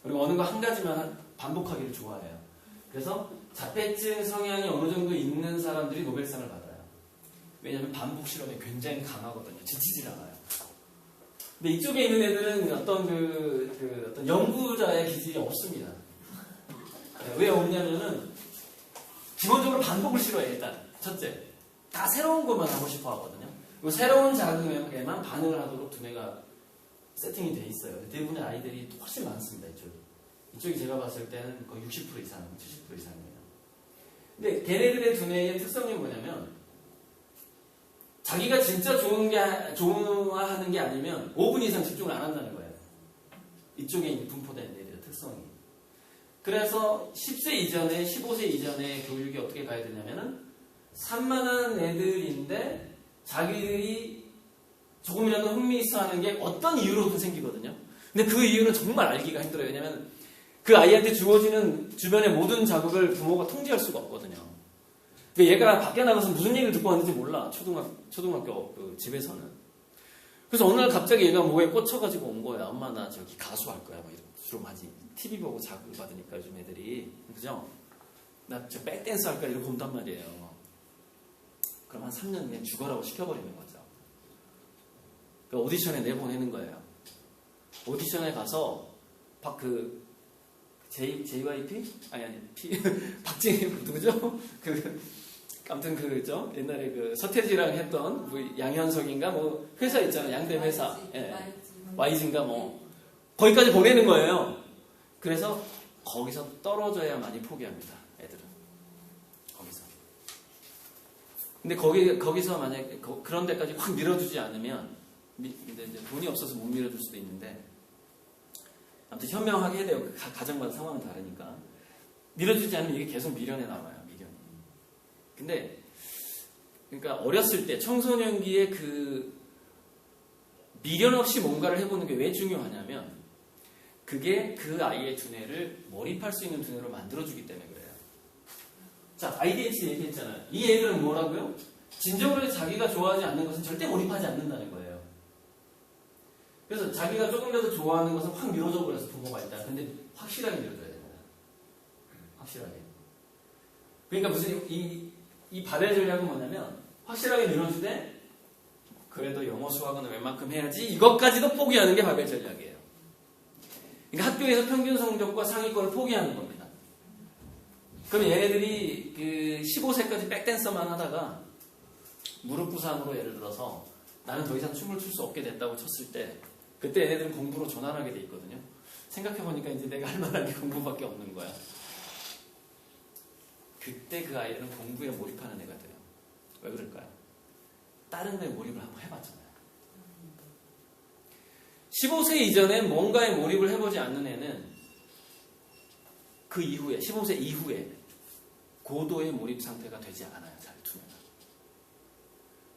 그리고 어느 거 한 가지만 반복하기를 좋아해요. 그래서 자폐증 성향이 어느 정도 있는 사람들이 노벨상을 받아요. 왜냐하면 반복 실험에 굉장히 강하거든요. 지치질 않아요. 근데 이쪽에 있는 애들은 어떤 연구자의 기질이 없습니다. 왜 없냐면은 기본적으로 반복을 싫어해요. 일단 첫째, 다 새로운 것만 하고 싶어 하거든요. 그리고 새로운 자극에만 반응을 하도록 두뇌가 세팅이 돼 있어요. 대부분의 아이들이 훨씬 많습니다. 이쪽이 제가 봤을 때는 거의 60% 이상, 70% 이상이에요. 근데 걔네들의 두뇌의 특성이 뭐냐면 자기가 진짜 좋아하는 게 아니면 5분 이상 집중을 안 한다는 거예요. 이쪽에 분포된 애들의 특성이. 그래서 10세 이전에, 15세 이전에 교육이 어떻게 가야 되냐면은 산만한 애들인데 자기들이 조금이라도 흥미있어 하는 게 어떤 이유로든 생기거든요. 근데 그 이유는 정말 알기가 힘들어요. 왜냐면 그 아이한테 주어지는 주변의 모든 자극을 부모가 통제할 수가 없거든요. 얘가 밖에 나가서 무슨 얘기를 듣고 왔는지 몰라. 초등학교 집에서는. 그래서 어느 날 갑자기 얘가 뭐에 꽂혀가지고 온 거야. 엄마 나 저기 가수 할 거야. 막 이러고 주로 많이 TV 보고 자극을 받으니까 요즘 애들이. 그죠? 나 저 백댄스 할 거야. 이러고 온단 말이에요. 그럼 한 3년 그냥 죽어라고 시켜버리는 거죠. 그 오디션에 내보내는 거예요. 오디션에 가서 JYP? 아니 박진희 누구죠? 아무튼 그죠? 옛날에 서태지랑 했던 양현석인가 회사 있잖아요. 양대 회사. YG인가 거기까지 보내는 거예요. 그래서 거기서 떨어져야 많이 포기합니다. 애들은. 거기서. 근데 거기서 만약에 그런 데까지 확 밀어주지 않으면 근데 이제 돈이 없어서 못 밀어줄 수도 있는데 아무튼 현명하게 해야 돼요. 가정마다 상황은 다르니까. 밀어주지 않으면 이게 계속 미련에 남아요. 미련이. 근데 그러니까 어렸을 때 청소년기에 그 미련 없이 뭔가를 해보는 게 왜 중요하냐면 그게 그 아이의 두뇌를 몰입할 수 있는 두뇌로 만들어주기 때문에 그래요. 자, IDH 얘기했잖아요. 이 애들은 뭐라고요? 진정으로 자기가 좋아하지 않는 것은 절대 몰입하지 않는다는 거예요. 그래서 자기가 조금이라도 좋아하는 것은 확 밀어줘 버려서 부모가 일단. 근데 확실하게 밀어줘야 됩니다. 확실하게. 그러니까 무슨 이 바벨 전략은 뭐냐면 확실하게 밀어주되 그래도 영어 수학은 웬만큼 해야지 이것까지도 포기하는 게 바벨 전략이에요. 그러니까 학교에서 평균 성적과 상위권을 포기하는 겁니다. 그럼 얘네들이 그 15세까지 백댄서만 하다가 무릎 부상으로 예를 들어서 나는 더 이상 춤을 출 수 없게 됐다고 쳤을 때 그때 얘네들은 공부로 전환하게 돼 있거든요. 생각해보니까 이제 내가 할 만한 게 공부밖에 없는 거야. 그때 그 아이들은 공부에 몰입하는 애가 돼요. 왜 그럴까요? 다른 데 몰입을 한번 해봤잖아요. 15세 이전에 뭔가에 몰입을 해보지 않는 애는 그 이후에 15세 이후에 고도의 몰입 상태가 되지 않아요. 잘 두뇌가.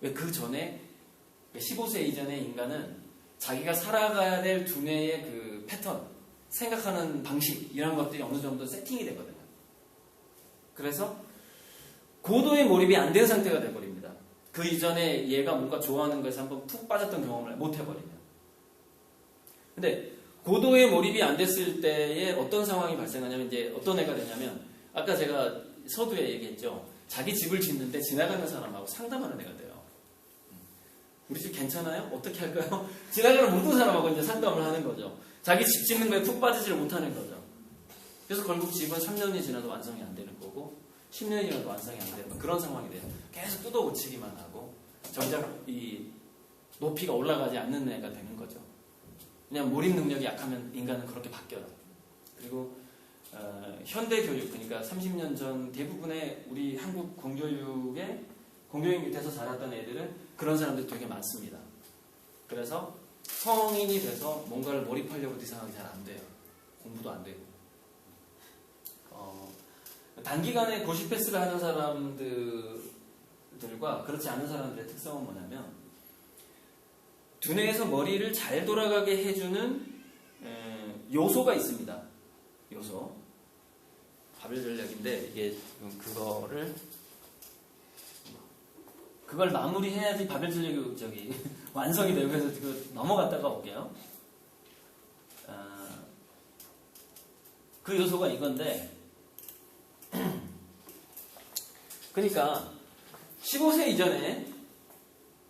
왜 그 전에 15세 이전의 인간은 자기가 살아가야 될 두뇌의 그 패턴, 생각하는 방식 이런 것들이 어느 정도 세팅이 되거든요. 그래서 고도의 몰입이 안 된 상태가 돼버립니다. 그 이전에 얘가 뭔가 좋아하는 것에 한번 푹 빠졌던 경험을 못 해버리면. 근데 고도의 몰입이 안 됐을 때에 어떤 상황이 발생하냐면 이제 어떤 애가 되냐면 아까 제가 서두에 얘기했죠. 자기 집을 짓는데 지나가는 사람하고 상담하는 애가 돼요. 우리 집 괜찮아요? 어떻게 할까요? 지나가는 모든 사람하고 이제 상담을 하는 거죠. 자기 집 짓는 거에 푹 빠지지를 못하는 거죠. 그래서 결국 집은 3년이 지나도 완성이 안 되는 거고 10년이라도 완성이 안 되는 그런 상황이 돼요. 계속 뜯어고치기만 하고 정작 이 높이가 올라가지 않는 애가 되는 거죠. 그냥 몰입 능력이 약하면 인간은 그렇게 바뀌어요. 그리고 현대 교육, 그러니까 30년 전 대부분의 우리 한국 공교육 밑에서 자랐던 애들은 그런 사람들이 되게 많습니다. 그래서 성인이 돼서 뭔가를 몰입하려고 해도 이상하게 잘 안 돼요. 공부도 안 되고. 단기간에 고시 패스를 하는 사람들과 그렇지 않은 사람들의 특성은 뭐냐면 두뇌에서 머리를 잘 돌아가게 해주는 요소가 있습니다. 요소. 바벨 전략인데 이게 그걸 마무리해야지 바벨 전략이 완성이 되고 그래서 넘어갔다가 올게요. 그 요소가 이건데 그러니까 15세 이전에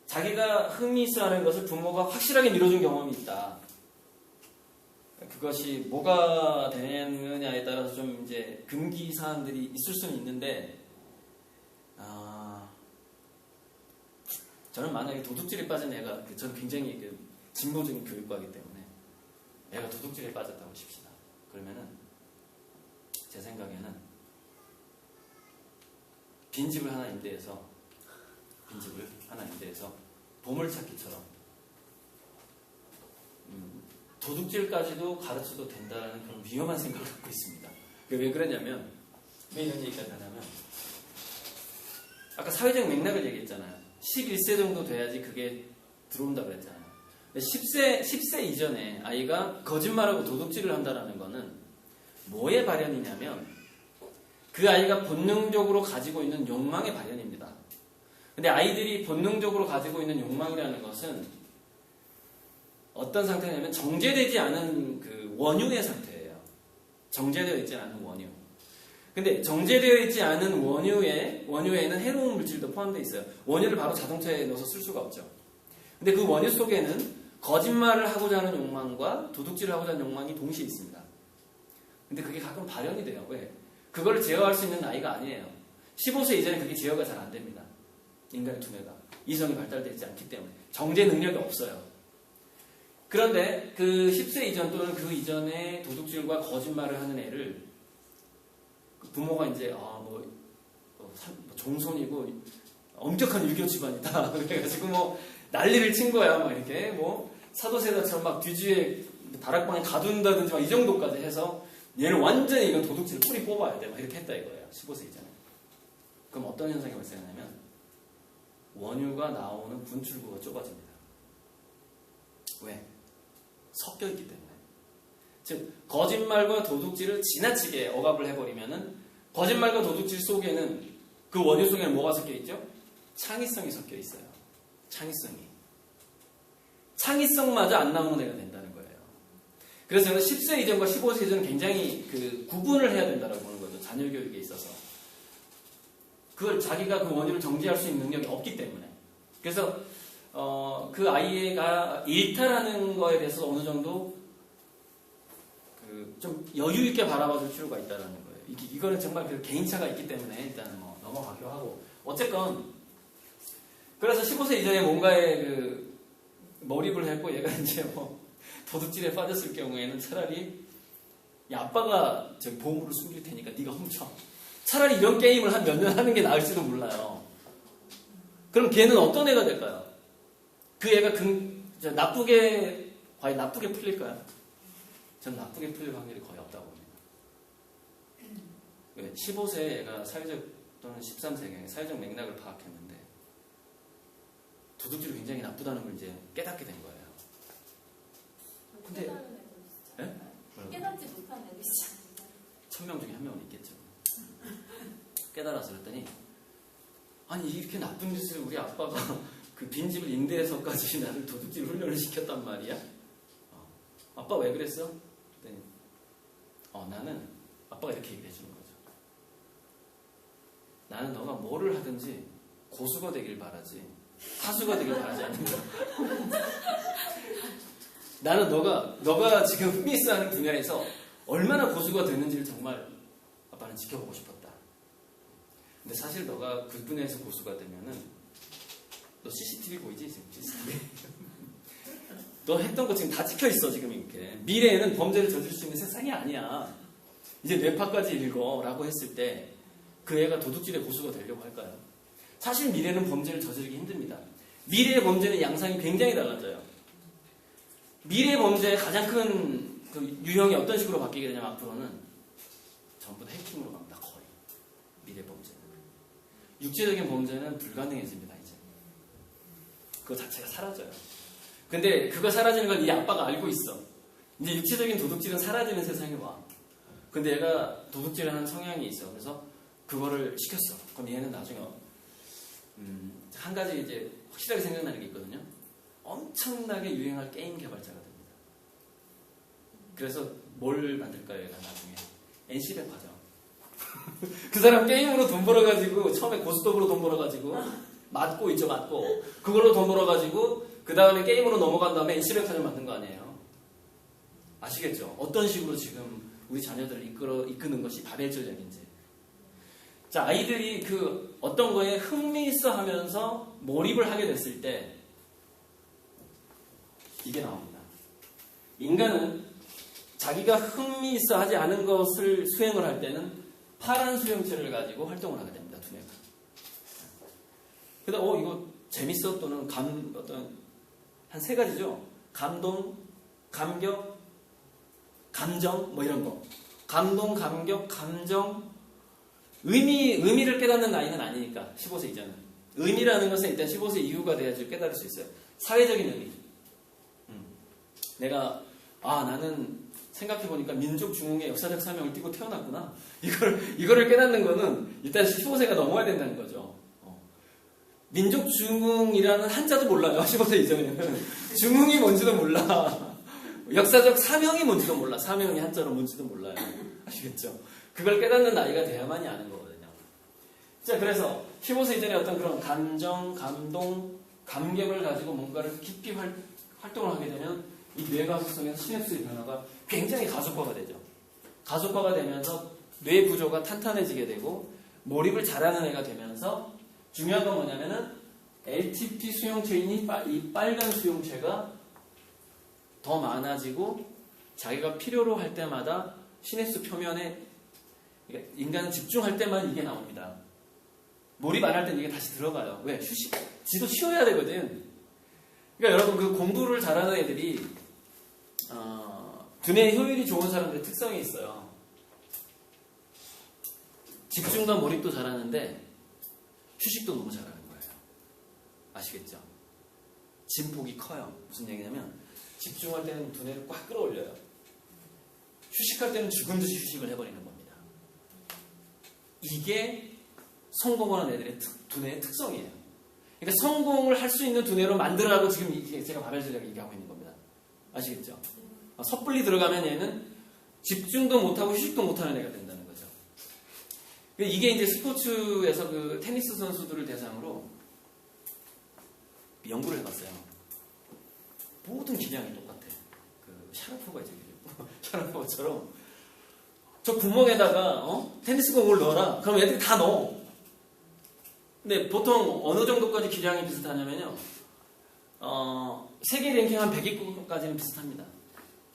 자기가 흥미있어하는 것을 부모가 확실하게 밀어준 경험이 있다. 그것이 뭐가 되느냐에 따라서 좀 이제 금기 사항들이 있을 수는 있는데, 저는 만약에 도둑질에 빠진 애가, 저는 굉장히 진보적인 교육과이기 때문에 애가 도둑질에 빠졌다고 칩시다. 그러면은 제 생각에는 빈집을 하나 임대해서 보물찾기처럼 도둑질까지도 가르쳐도 된다는 그런 위험한 생각을 갖고 있습니다. 왜 그러냐면, 왜 이런 얘기까지 하냐면, 아까 사회적 맥락을 얘기했잖아요. 11세 정도 돼야지 그게 들어온다고 그랬잖아요. 10세 이전에 아이가 거짓말하고 도둑질을 한다는 거는 뭐의 발현이냐면 그 아이가 본능적으로 가지고 있는 욕망의 발현입니다. 근데 아이들이 본능적으로 가지고 있는 욕망이라는 것은 어떤 상태냐면 정제되지 않은 그 원유의 상태예요. 정제되어 있지 않은 원유. 근데 정제되어 있지 않은 원유에는 해로운 물질도 포함되어 있어요. 원유를 바로 자동차에 넣어서 쓸 수가 없죠. 근데 그 원유 속에는 거짓말을 하고자 하는 욕망과 도둑질을 하고자 하는 욕망이 동시에 있습니다. 근데 그게 가끔 발현이 돼요. 왜? 그걸 제어할 수 있는 나이가 아니에요. 15세 이전에 그게 제어가 잘 안 됩니다. 인간의 두뇌가. 이성이 발달되지 않기 때문에. 정제 능력이 없어요. 그런데 그 10세 이전 또는 그 이전에 도둑질과 거짓말을 하는 애를 부모가 이제 종손이고 엄격한 유교 집안이다. 그래가지고 뭐 난리를 친 거야. 막 이렇게 뭐 사도세자처럼 막 뒤주에 다락방에 가둔다든지 막 이 정도까지 해서 얘는 완전히 이건 도둑질 뿌리 뽑아야 돼. 막 이렇게 했다 이거예요. 15세 이전에. 그럼 어떤 현상이 발생하냐면 원유가 나오는 분출구가 좁아집니다. 왜? 섞여 있기 때문에. 즉 거짓말과 도둑질을 지나치게 억압을 해버리면은 거짓말과 도둑질 속에는 그 원유 속에는 뭐가 섞여 있죠? 창의성이 섞여 있어요. 창의성마저 안 나오는 애가 된다는 거예요. 그래서 저는 10세 이전과 15세 이전은 굉장히 그 구분을 해야 된다고 보는 거죠. 자녀 교육에 있어서. 그걸 자기가 그 원유를 정지할 수 있는 능력이 없기 때문에. 그래서 그 아이가 일탈하는 거에 대해서 어느 정도 좀 여유 있게 바라봐 줄 필요가 있다는 거예요. 이거는 정말 그 개인차가 있기 때문에 일단 뭐 넘어가기로 하고. 어쨌건 그래서 15세 이전에 뭔가에 그 몰입을 했고 얘가 이제 뭐 도둑질에 빠졌을 경우에는 차라리 야, 아빠가 저기 보물을 숨길 테니까 네가 훔쳐. 차라리 이런 게임을 한 몇 년 하는 게 나을지도 몰라요. 그럼 걔는 어떤 애가 될까요? 그 애가 과연 나쁘게 풀릴까요? 전 나쁘게 풀릴 확률이 거의 없다고 봅니다. 15세 애가 사회적 또는 13세경에 사회적 맥락을 파악했는데 도둑질이 굉장히 나쁘다는 걸 이제 깨닫게 된 거예요. 근데 깨닫지 못한 애들이지. 1000명 중에 한 명은 있겠죠. 깨달아서 그랬더니 아니 이렇게 나쁜 짓을 우리 아빠가 그 빈집을 임대해서까지 나를 도둑질 훈련을 시켰단 말이야? 아빠 왜 그랬어? 그랬더니 나는 아빠가 이렇게 얘기해 주는 거죠. 나는 너가 뭐를 하든지 고수가 되길 바라지 하수가 되길 바라지 않는다. 나는 너가 지금 흠미스하는 분야에서 얼마나 고수가 되는지를 정말 아빠는 지켜보고 싶었다. 근데 사실 너가 그 분야에서 고수가 되면은 너 CCTV 보이지? 지금 CCTV. 너 했던 거 지금 다 찍혀있어 지금 이렇게. 미래에는 범죄를 저지를 수 있는 세상이 아니야. 이제 뇌파까지 읽어 라고 했을 때 그 애가 도둑질의 고수가 되려고 할까요? 사실 미래는 범죄를 저지르기 힘듭니다. 미래의 범죄는 양상이 굉장히 달라져요. 미래의 범죄의 가장 큰 그 유형이 어떤 식으로 바뀌게 되냐면 앞으로는 전부 다 해킹으로 갑니다. 거의. 미래 범죄는. 육체적인 범죄는 불가능해집니다. 이제. 그거 자체가 사라져요. 근데 그거 사라지는 걸 이 아빠가 알고 있어. 이제 육체적인 도둑질은 사라지는 세상에 와. 근데 얘가 도둑질을 하는 성향이 있어. 그래서 그거를 시켰어. 그럼 얘는 나중에 한 가지 이제 확실하게 생각나는 게 있거든요. 엄청나게 유행할 게임 개발자가 됩니다. 그래서 뭘 만들까요? 얘가 나중에 NC백화점. 그 사람 게임으로 돈 벌어가지고 처음에 고스톱으로 돈 벌어가지고 맞고 있죠. 맞고 그걸로 돈 벌어가지고 그 다음에 게임으로 넘어간 다음에 NC백화점 만든 거 아니에요. 아시겠죠? 어떤 식으로 지금 우리 자녀들을 이끄는 것이 바벨 전략인지. 자, 아이들이 그 어떤 거에 흥미있어 하면서 몰입을 하게 됐을 때 이게 나옵니다. 인간은 자기가 흥미있어 하지 않은 것을 수행을 할 때는 파란 수용체를 가지고 활동을 하게 됩니다. 두뇌가. 그다음 이거 재밌어 또는 어떤 한 세 가지죠. 감동, 감격, 감정 뭐 이런 거. 감동, 감격, 감정, 의미를 깨닫는 나이는 아니니까 15세 이전은. 의미라는 것은 일단 15세 이후가 돼야지 깨달을 수 있어요. 사회적인 의미. 내가 나는 생각해보니까 민족 중흥의 역사적 사명을 띠고 태어났구나. 이거를 깨닫는 거는 일단 15세가 넘어야 된다는 거죠. 민족 중흥이라는 한자도 몰라요. 15세 이전에는. 중흥이 뭔지도 몰라. 역사적 사명이 뭔지도 몰라. 사명이 한자로 뭔지도 몰라요. 아시겠죠? 그걸 깨닫는 나이가 돼야만이 아는 거거든요. 자, 그래서 15세 이전에 어떤 그런 감정, 감동, 감격을 가지고 뭔가를 깊이 활동을 하게 되면 이 뇌가 구성에서 시냅스의 변화가 굉장히 가속화가 되죠. 가속화가 되면서 뇌 구조가 탄탄해지게 되고 몰입을 잘하는 애가 되면서 중요한 건 뭐냐면은 LTP 수용체인 이 빨간 수용체가 더 많아지고 자기가 필요로 할 때마다 시냅스 표면에 그러니까 인간은 집중할 때만 이게 나옵니다. 몰입 안 할 때는 이게 다시 들어가요. 왜? 휴식. 지도 쉬어야 되거든. 그러니까 여러분 그 공부를 잘하는 애들이 두뇌 효율이 좋은 사람들의 특성이 있어요. 집중과 몰입도 잘하는데 휴식도 너무 잘하는 거예요. 아시겠죠? 진폭이 커요. 무슨 얘기냐면 집중할 때는 두뇌를 꽉 끌어올려요. 휴식할 때는 죽은 듯이 휴식을 해버리는 겁니다. 이게 성공하는 애들의 두뇌의 특성이에요. 그러니까 성공을 할 수 있는 두뇌로 만들으라고 지금 이게 제가 바벨 전략 얘기하고 있는 겁니다. 아시겠죠? 섣불리 들어가면 얘는 집중도 못하고 휴식도 못하는 애가 된다는 거죠. 이게 이제 스포츠에서 그 테니스 선수들을 대상으로 연구를 해봤어요. 모든 기량이 똑같아. 그 샤라포가 이제 샤라포처럼 저 구멍에다가 테니스공을 넣어라. 그럼 애들이 다 넣어. 근데 보통 어느 정도까지 기량이 비슷하냐면요. 세계 랭킹 한 100위권까지는 비슷합니다.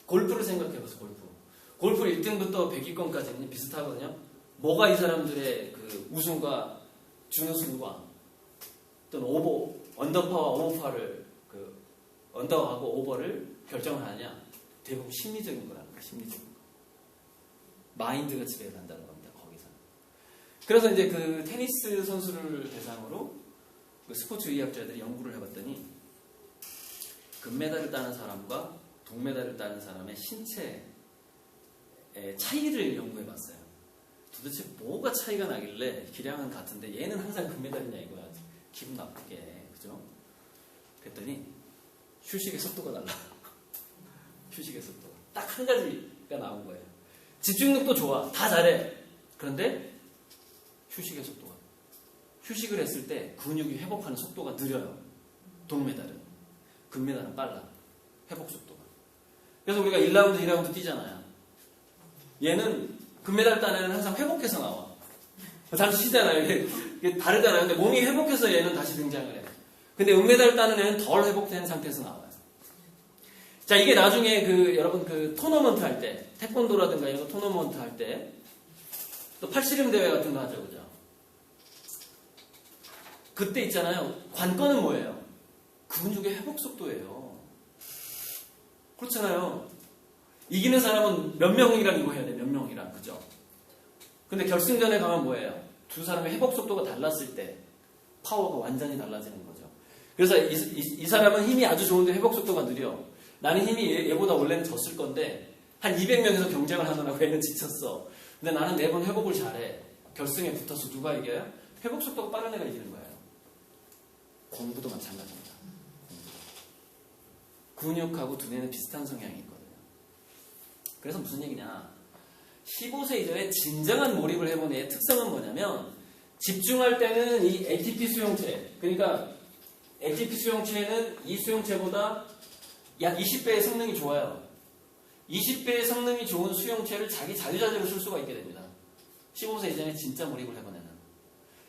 골프를 생각해보세요. 골프 1등부터 100위권까지는 비슷하거든요. 뭐가 이 사람들의 그 우승과 준우승과 또는 오버, 언더파와 오버파를 그 언더하고 오버를 결정을 하냐? 대부분 심리적인 거라는 거예요. 심리적인 거. 마인드가 지배를 한다는 겁니다. 거기서. 그래서 이제 그 테니스 선수를 대상으로 그 스포츠 의학자들이 연구를 해봤더니 금메달을 따는 사람과 동메달을 따는 사람의 신체의 차이를 연구해봤어요. 도대체 뭐가 차이가 나길래 기량은 같은데 얘는 항상 금메달이냐 이거야. 기분 나쁘게. 그죠? 그랬더니 휴식의 속도가 달라. 휴식의 속도가. 딱 한 가지가 나온 거예요. 집중력도 좋아. 다 잘해. 그런데 휴식의 속도가. 휴식을 했을 때 근육이 회복하는 속도가 느려요. 동메달은. 금메달은 빨라. 회복 속도가. 그래서 우리가 1라운드, 2라운드 뛰잖아요. 얘는 금메달 따는 애는 항상 회복해서 나와. 잠시 쉬잖아요. 이게 다르잖아요. 근데 몸이 회복해서 얘는 다시 등장을 해요. 근데 은메달 따는 애는 덜 회복된 상태에서 나와요. 자, 이게 나중에 여러분 토너먼트 할 때, 태권도라든가 이런 토너먼트 할 때, 또 팔씨름 대회 같은 거 하죠. 그죠? 그때 있잖아요. 관건은 뭐예요? 근육의 회복 속도예요. 그렇잖아요. 이기는 사람은 몇 명이랑 이거 해야 돼. 몇 명이랑. 그죠? 근데 결승전에 가면 뭐예요? 두 사람의 회복 속도가 달랐을 때 파워가 완전히 달라지는 거죠. 그래서 이 사람은 힘이 아주 좋은데 회복 속도가 느려. 나는 힘이 얘보다 원래는 졌을 건데 한 200명에서 경쟁을 하느라고 얘는 지쳤어. 근데 나는 4번 회복을 잘해. 결승에 붙어서 누가 이겨요? 회복 속도가 빠른 애가 이기는 거예요. 공부도 마찬가지입니다. 근육하고 두뇌는 비슷한 성향이 있거든요. 그래서 무슨 얘기냐? 15세 이전에 진정한 몰입을 해본 애의 특성은 뭐냐면 집중할 때는 이 ATP 수용체, 그러니까 ATP 수용체는 이 수용체보다 약 20배의 성능이 좋아요. 20배의 성능이 좋은 수용체를 자기 자유자재로 쓸 수가 있게 됩니다. 15세 이전에 진짜 몰입을 해본 애는.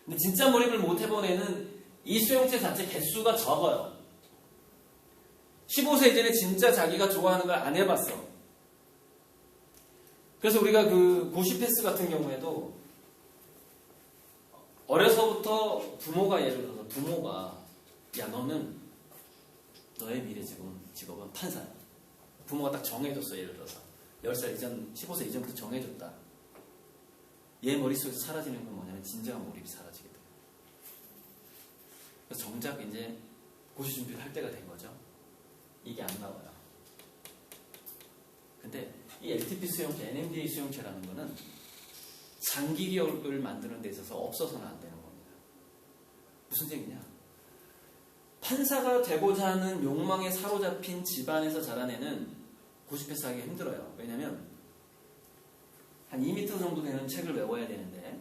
근데 진짜 몰입을 못 해본 애는 이 수용체 자체 개수가 적어요. 15세 이전에 진짜 자기가 좋아하는 걸 안 해봤어. 그래서 우리가 그 고시패스 같은 경우에도 어려서부터 부모가 예를 들어서 부모가 야 너는 너의 미래 직업은 판사야. 부모가 딱 정해줬어. 예를 들어서 10살 이전 15세 이전부터 정해줬다. 얘 머릿속에서 사라지는 건 뭐냐면 진정한 몰입이 사라지게 돼요. 그래서 정작 이제 고시 준비를 할 때가 된 거죠. 이게 안 나와요. 근데 이 LTP 수용체, NMDA 수용체라는 거는 장기 기억을 만드는 데 있어서 없어서는 안 되는 겁니다. 무슨 얘기냐? 판사가 되고자 하는 욕망에 사로잡힌 집안에서 자라내는 고시패스 하기 힘들어요. 왜냐면 한 2m 정도 되는 책을 외워야 되는데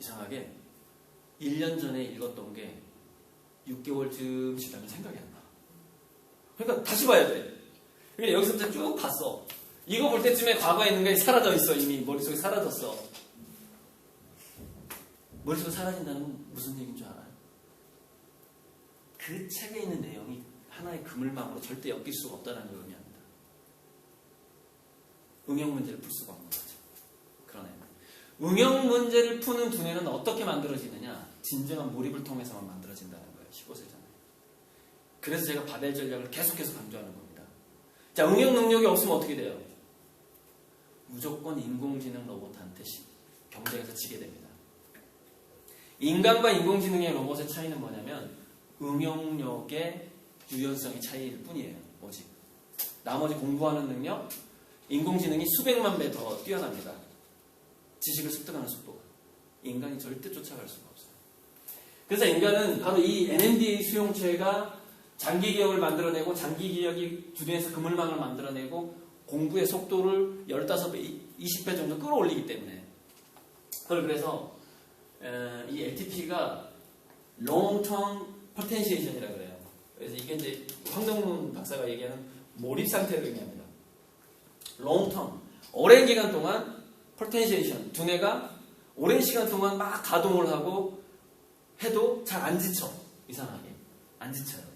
이상하게 1년 전에 읽었던 게 6개월쯤 지나면 생각이 안 나. 그러니까 다시 봐야 돼. 그러니까 여기서부터 쭉 봤어. 이거 볼 때쯤에 과거에 있는 게 사라져 있어. 이미 머릿속에 사라졌어. 머릿속에 사라진다는 건 무슨 얘기인 줄 알아요? 그 책에 있는 내용이 하나의 그물망으로 절대 엮일 수가 없다는 걸 의미합니다. 응용 문제를 풀 수가 없는 거죠. 그런 응용 문제를 푸는 두뇌는 어떻게 만들어지느냐? 진정한 몰입을 통해서만 만들어진다는 거예요. 15세잖아요. 그래서 제가 바벨 전략을 계속해서 강조하는 겁니다. 자, 응용 능력이 없으면 어떻게 돼요? 무조건 인공지능 로봇한테 경쟁에서 지게 됩니다. 인간과 인공지능의 로봇의 차이는 뭐냐면 응용력의 유연성의 차이일 뿐이에요. 오직. 나머지 공부하는 능력, 인공지능이 수백만 배 더 뛰어납니다. 지식을 습득하는 속도가. 인간이 절대 쫓아갈 수가 없어요. 그래서 인간은 바로 이 NMDA 수용체가 장기 기억을 만들어내고 장기 기억이 두뇌에서 그물망을 만들어내고 공부의 속도를 15배, 20배 정도 끌어올리기 때문에 그걸 그래서 이 LTP가 Long-Term Potentiation이라고 그래요. 그래서 이게 이제 황동문 박사가 얘기하는 몰입 상태를 의미합니다. Long-Term, 오랜 기간 동안 Potentiation, 두뇌가 오랜 시간 동안 막 가동을 하고 해도 잘 안 지쳐. 이상하게. 안 지쳐요.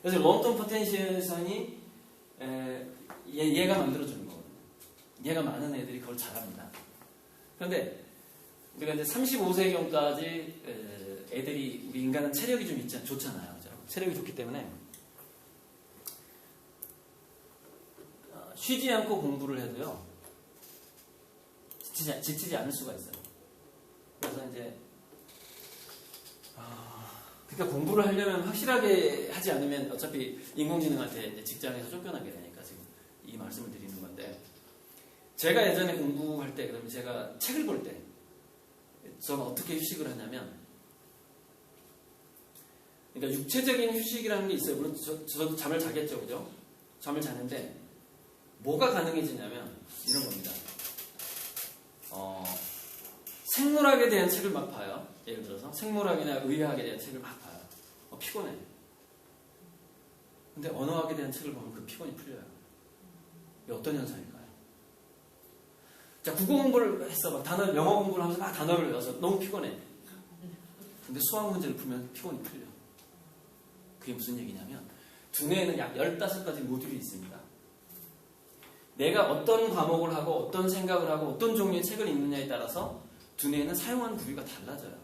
그래서 Long-Term Potentiation이 얘가 만들어주는 거거든요. 얘가 많은 애들이 그걸 잘합니다. 그런데 우리가 이제 35세경까지 애들이 우리 인간은 체력이 좀 좋잖아요. 그죠? 체력이 좋기 때문에 쉬지 않고 공부를 해도요. 지치지 않을 수가 있어요. 그래서 이제 그러니까 공부를 하려면 확실하게 하지 않으면 어차피 인공지능한테 이제 직장에서 쫓겨나게 되니까 지금 이 말씀을 드리는 건데 제가 예전에 공부할 때 그러면 제가 책을 볼 때 저는 어떻게 휴식을 하냐면 그러니까 육체적인 휴식이라는 게 있어요. 물론 저도 잠을 자겠죠. 그죠? 잠을 자는데 뭐가 가능해지냐면 이런 겁니다. 생물학에 대한 책을 막 봐요. 예를 들어서 생물학이나 의학에 대한 책을 막 봐요. 피곤해. 근데 언어학에 대한 책을 보면 그 피곤이 풀려요. 이게 어떤 현상일까요? 자, 국어 공부를 했어. 막 영어 공부를 하면서 막 단어를 외워서 너무 피곤해. 근데 수학 문제를 풀면 피곤이 풀려. 그게 무슨 얘기냐면 두뇌에는 약 15가지 모듈이 있습니다. 내가 어떤 과목을 하고 어떤 생각을 하고 어떤 종류의 책을 읽느냐에 따라서 두뇌에는 사용하는 부위가 달라져요.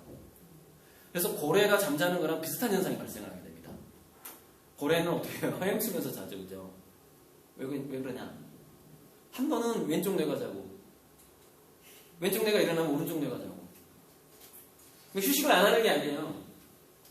그래서 고래가 잠자는 거랑 비슷한 현상이 발생하게 됩니다. 고래는 어떻게 해요? 헤엄치면서 자죠. 그죠? 왜 그러냐? 한 번은 왼쪽 뇌가 자고 왼쪽 뇌가 일어나면 오른쪽 뇌가 자고 휴식을 안 하는 게 아니에요.